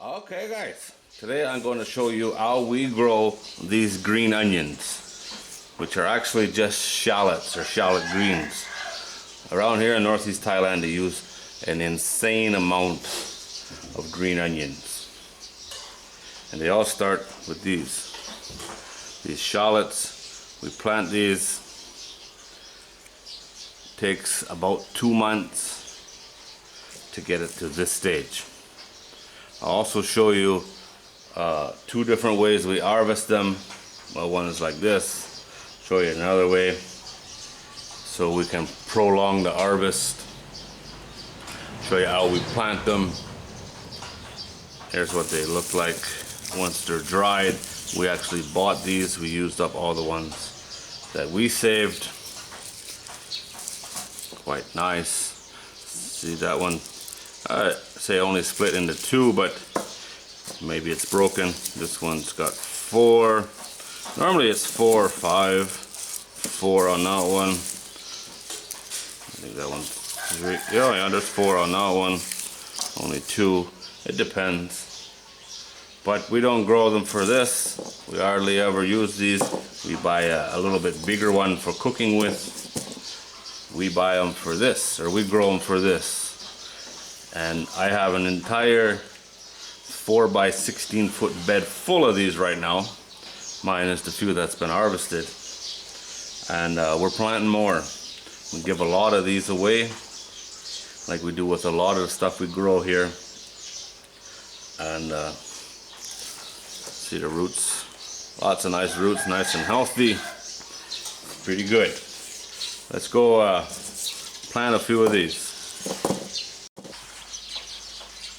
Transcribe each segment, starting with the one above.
Okay guys, today I'm going to show you how we grow these green onions, which are actually just shallots or shallot greens. Around here in northeast Thailand they use an insane amount of green onions. And they all start with these shallots. We plant these. Takes about 2 months to get it to this stage. I'll also show you two different ways we harvest them. Well, one is like this. Show you another way so we can prolong the harvest. Show you how we plant them. Here's what they look like once they're dried. We actually bought these. We used up all the ones that we saved. Quite nice. See that one? I say only split into two, but maybe it's broken. This one's got 4. Normally it's 4 or 5. 4 on that one. I think that one's 3. Yeah, there's 4 on that one. Only 2. It depends. But we don't grow them for this. We hardly ever use these. We buy a little bit bigger one for cooking with. We buy them for this, or we grow them for this. And I have an entire 4 by 16 foot bed full of these right now, minus the few that's been harvested. And we're planting more. We give a lot of these away, like we do with a lot of the stuff we grow here. And see the roots, lots of nice roots, nice and healthy, pretty good. Let's go plant a few of these.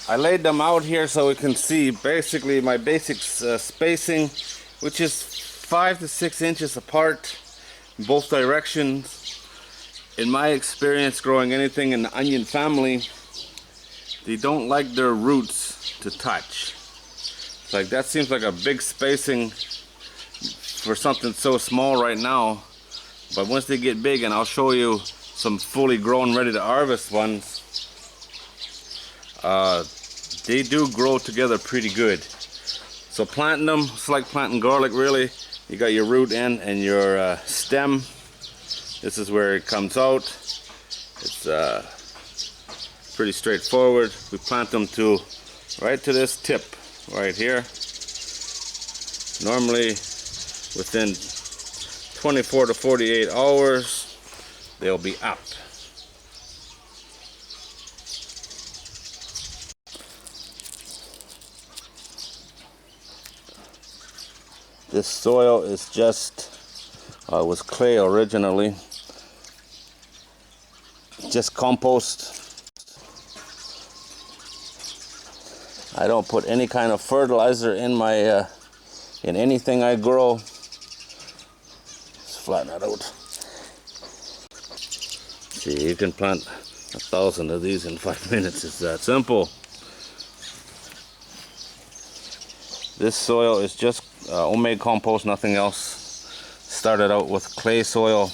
I laid them out here so we can see basically my basic spacing, which is 5 to 6 inches apart in both directions. In my experience growing anything in the onion family, they don't like their roots to touch. It's like that seems like a big spacing for something so small right now. But once they get big, and I'll show you some fully grown, ready to harvest ones, they do grow together pretty good. So planting them, it's like planting garlic really. You got your root end and your stem. This is where it comes out. It's pretty straightforward. We plant them right to this tip right here. Normally within 24 to 48 hours, they'll be up. This soil is just, it was clay originally, just compost. I don't put any kind of fertilizer in my, in anything I grow. Flatten that out. See, you can plant 1,000 of these in 5 minutes. It's that simple. This soil is just homemade compost, nothing else. Started out with clay soil,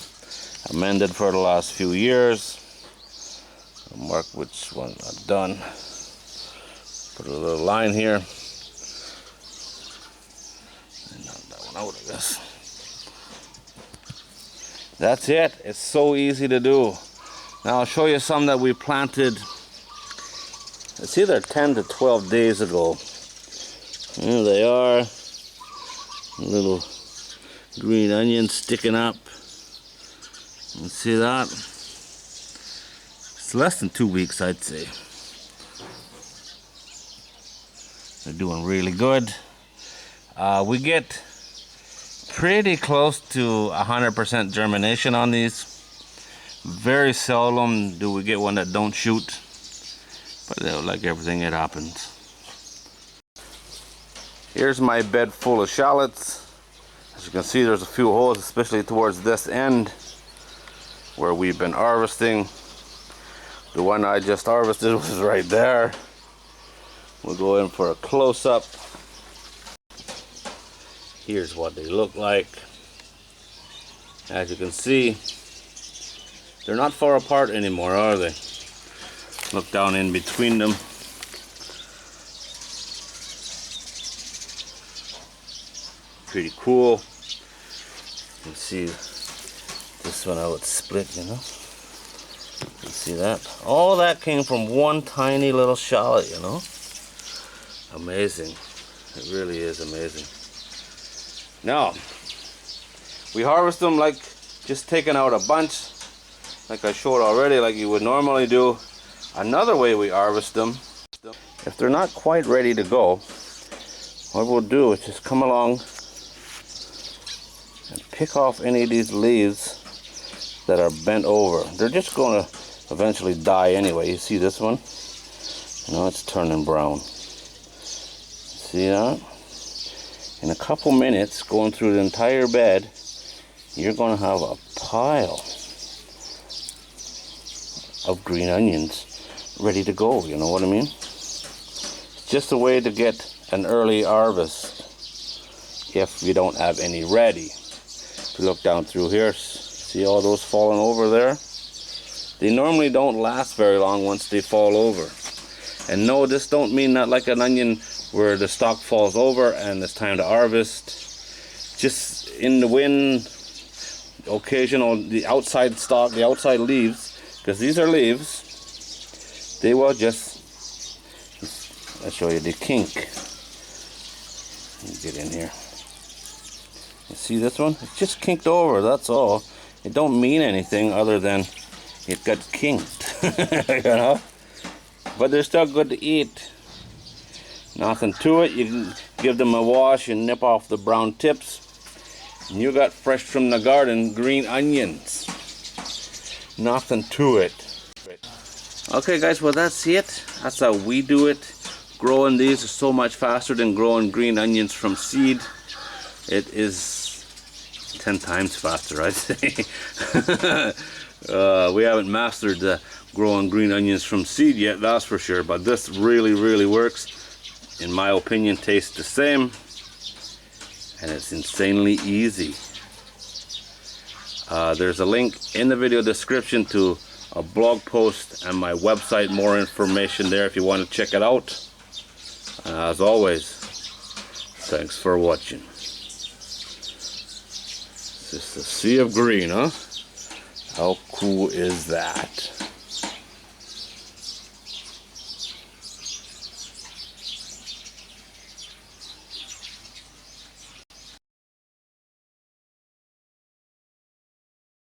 amended for the last few years. I'll mark which one I've done. Put a little line here. And knock that one out, I guess. That's it. It's so easy to do. Now I'll show you some that we planted. It's either 10 to 12 days ago. There they are. Little green onions sticking up. You see that? It's less than 2 weeks, I'd say. They're doing really good. We get pretty close to 100% germination on these. Very seldom do we get one that don't shoot, but like everything, it happens. Here's my bed full of shallots. As you can see, there's a few holes, especially towards this end where we've been harvesting. The one I just harvested was right there. We'll go in for a close-up. Here's what they look like. As you can see, they're not far apart anymore, are they? Look down in between them. pretty cool. You can see this one how it's split, you know. You see that? All that came from one tiny little shallot, you know. Amazing. It really is amazing. Now, we harvest them like just taking out a bunch, like I showed already, like you would normally do. Another way we harvest them, if they're not quite ready to go, what we'll do is just come along and pick off any of these leaves that are bent over. They're just going to eventually die anyway. You see this one? Now it's turning brown. See that? In a couple minutes, going through the entire bed, you're going to have a pile of green onions ready to go. You know what I mean? It's just a way to get an early harvest if you don't have any ready. If you look down through here, see all those falling over there? They normally don't last very long once they fall over. And no, this don't mean that like an onion where the stalk falls over and it's time to harvest. Just in the wind, occasional, the outside stalk, the outside leaves, because these are leaves, they will just, I'll show you the kink. Let me get in here. You see this one? It's just kinked over, that's all. It don't mean anything other than it got kinked, you know? But they're still good to eat. Nothing to it. You can give them a wash and nip off the brown tips. And you got fresh from the garden green onions. Nothing to it. Okay guys, well that's it. That's how we do it. Growing these is so much faster than growing green onions from seed. It is 10 times faster, I'd say. We haven't mastered growing green onions from seed yet, that's for sure, but this really, really works. In my opinion, tastes the same, and it's insanely easy. There's a link in the video description to a blog post and my website, more information there if you want to check it out. As always, thanks for watching. It's just a sea of green, huh? How cool is that?